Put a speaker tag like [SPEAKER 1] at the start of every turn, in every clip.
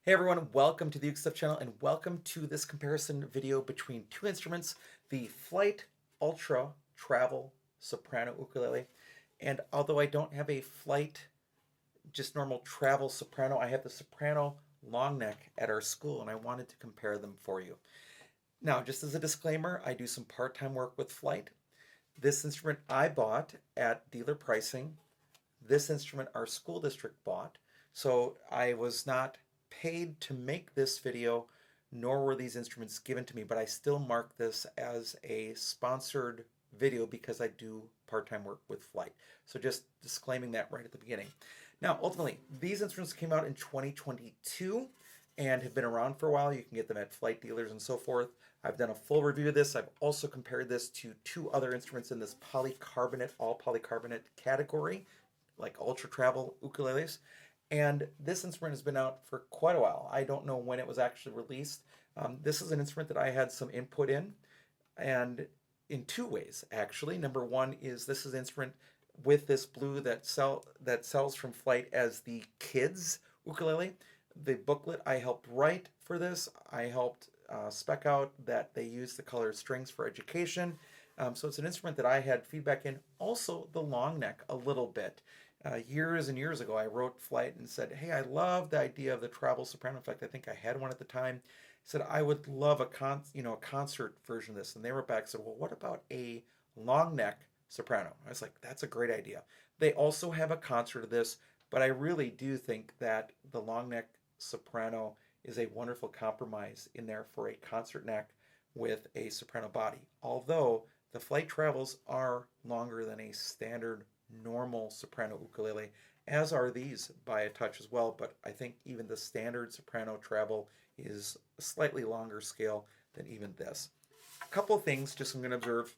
[SPEAKER 1] Hey everyone, welcome to the Uke Stuff channel and welcome to this comparison video between two instruments, the Flight Ultra Travel Soprano Ukulele. And although I don't have a Flight, just normal travel soprano, I have the soprano long neck at our school and I wanted to compare them for you. Now, just as a disclaimer, I do some part-time work with Flight. This instrument I bought at dealer pricing. This instrument our school district bought. So I was not paid to make this video, nor were these instruments given to me, but I still mark this as a sponsored video because I do part-time work with Flight. So just disclaiming that right at the beginning. Now, ultimately, these instruments came out in 2022 and have been around for a while. You can get them at Flight dealers and so forth. I've done a full review of this. I've also compared this to two other instruments in this polycarbonate, all polycarbonate category, like Ultra Travel ukuleles. And this instrument has been out for quite a while. I don't know when it was actually released. This is an instrument that I had some input in, and in two ways, actually. Number one is this is an instrument with this blue that sells from Flight as the kids ukulele. The booklet I helped write for this. I helped spec out that they use the color strings for education. So it's an instrument that I had feedback in. Also the long neck a little bit. Years and years ago, I wrote Flight and said, hey, I love the idea of the travel soprano. In fact, I think I had one at the time. I said, I would love a concert version of this. And they wrote back and said, well, what about a long neck soprano? I was like, that's a great idea. They also have a concert of this, but I really do think that the long neck soprano is a wonderful compromise in there for a concert neck with a soprano body. Although the Flight travels are longer than a standard normal soprano ukulele, as are these by a touch as well, but I think even the standard soprano travel is a slightly longer scale than even this. A couple of things just I'm going to observe.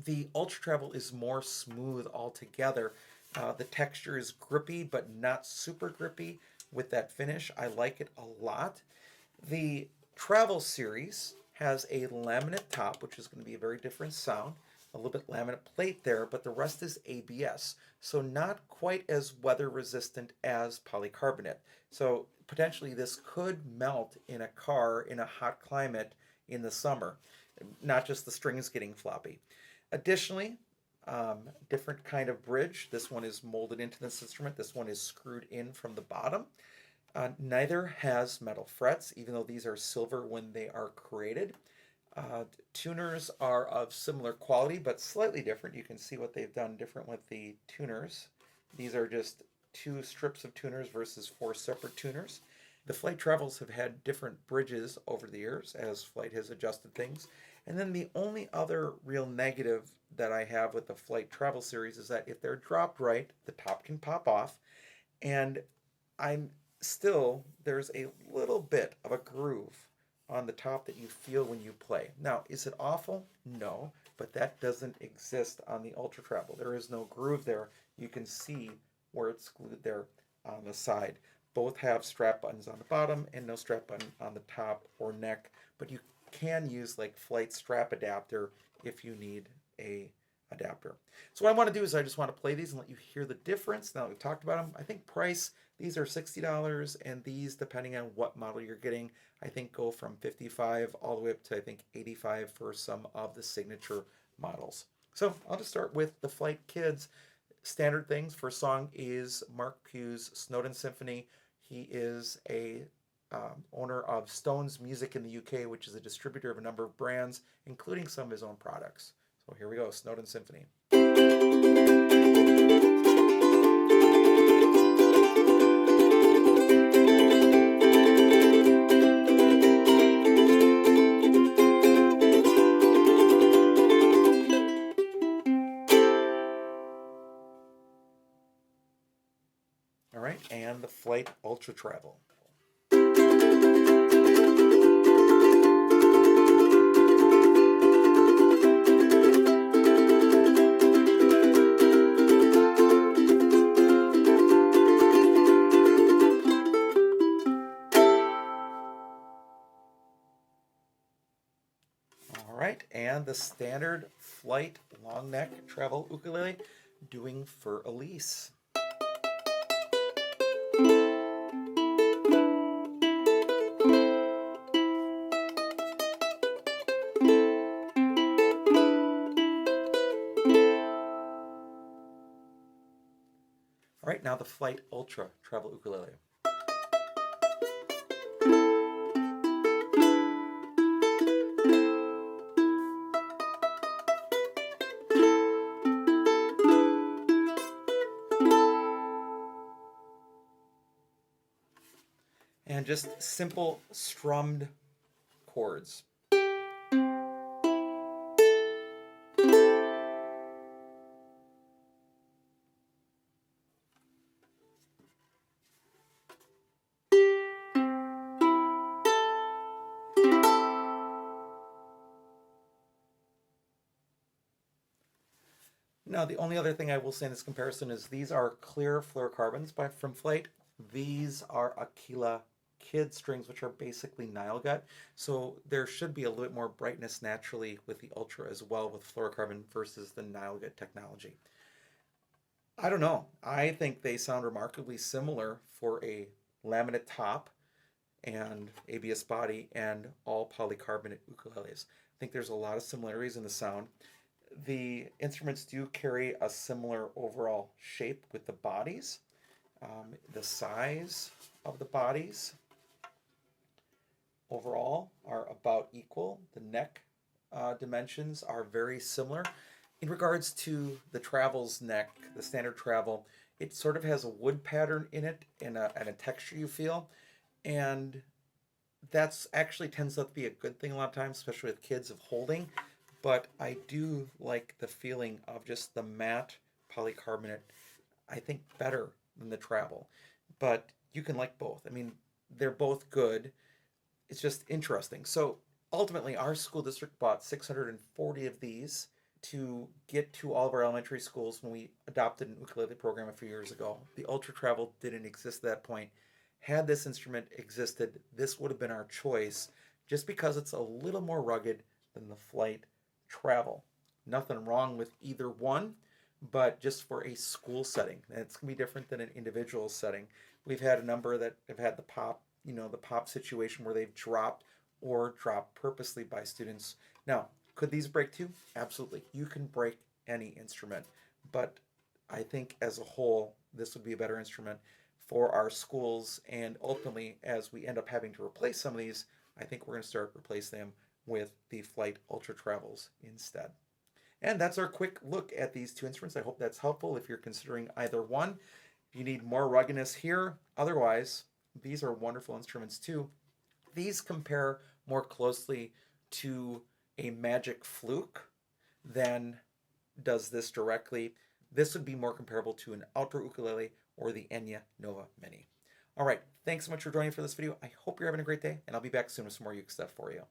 [SPEAKER 1] The Ultra Travel is more smooth altogether. The texture is grippy, but not super grippy with that finish. I like it a lot. The Travel series has a laminate top, which is going to be a very different sound. A little bit laminate plate there, but the rest is ABS. So not quite as weather resistant as polycarbonate. So potentially this could melt in a car in a hot climate in the summer, not just the strings getting floppy. Additionally, different kind of bridge. This one is molded into this instrument. This one is screwed in from the bottom. Neither has metal frets, even though these are silver when they are created. Tuners are of similar quality, but slightly different. You can see what they've done different with the tuners. These are just two strips of tuners versus four separate tuners. The Flight Travels have had different bridges over the years as Flight has adjusted things. And then the only other real negative that I have with the Flight Travel series is that if they're dropped right, the top can pop off. And there's a little bit of a groove on the top that you feel when you play. Now, is it awful? No, but that doesn't exist on the Ultra Travel. There is no groove there. You can see where it's glued there on the side. Both have strap buttons on the bottom and no strap button on the top or neck, but you can use like Flight strap adapter if you need a adapter. So what I want to do is I just want to play these and let you hear the difference. Now that we've talked about them, I think price, these are $60, and these, depending on what model you're getting, I think go from $55 all the way up to I think $85 for some of the signature models. So I'll just start with the Flight Kids. Standard things. First song is Mark Pugh's Snowdon Symphony. He is a owner of Stones Music in the UK, which is a distributor of a number of brands, including some of his own products. So here we go, Snowdon Symphony. All right, and the Flight Ultra Travel. All right, and the standard Flight long neck travel ukulele, doing for Elise. All right, now the Flight Ultra Travel Ukulele. And just simple strummed chords. Now, the only other thing I will say in this comparison is these are clear fluorocarbons from Flight. These are Aquila kid strings, which are basically Nile gut. So there should be a little bit more brightness naturally with the Ultra as well with fluorocarbon versus the Nile gut technology. I don't know. I think they sound remarkably similar for a laminate top and ABS body and all polycarbonate ukuleles. I think there's a lot of similarities in the sound. The instruments do carry a similar overall shape with the bodies. The size of the bodies overall are about equal. The neck dimensions are very similar. In regards to the Travel's neck, the standard Travel, it sort of has a wood pattern in it and a texture you feel. And that's actually tends to be a good thing a lot of times, especially with kids of holding. But I do like the feeling of just the matte polycarbonate, I think better than the Travel. But you can like both. I mean, they're both good. It's just interesting. So ultimately, our school district bought 640 of these to get to all of our elementary schools when we adopted an ukulele program a few years ago. The Ultra Travel didn't exist at that point. Had this instrument existed, this would have been our choice just because it's a little more rugged than the Flight Travel. Nothing wrong with either one, but just for a school setting. And it's going to be different than an individual setting. We've had a number that have had the pop, the pop situation where they've dropped or dropped purposely by students. Now, could these break too? Absolutely. You can break any instrument, but I think as a whole, this would be a better instrument for our schools. And ultimately, as we end up having to replace some of these, I think we're going to start replacing them with the Flight Ultra Travels instead. And that's our quick look at these two instruments. I hope that's helpful if you're considering either one. If you need more ruggedness here, otherwise, these are wonderful instruments too. These compare more closely to a Magic Fluke than does this directly. This would be more comparable to an outdoor ukulele or the Enya Nova Mini. All right, thanks so much for joining for this video. I hope you're having a great day, and I'll be back soon with some more uke stuff for you.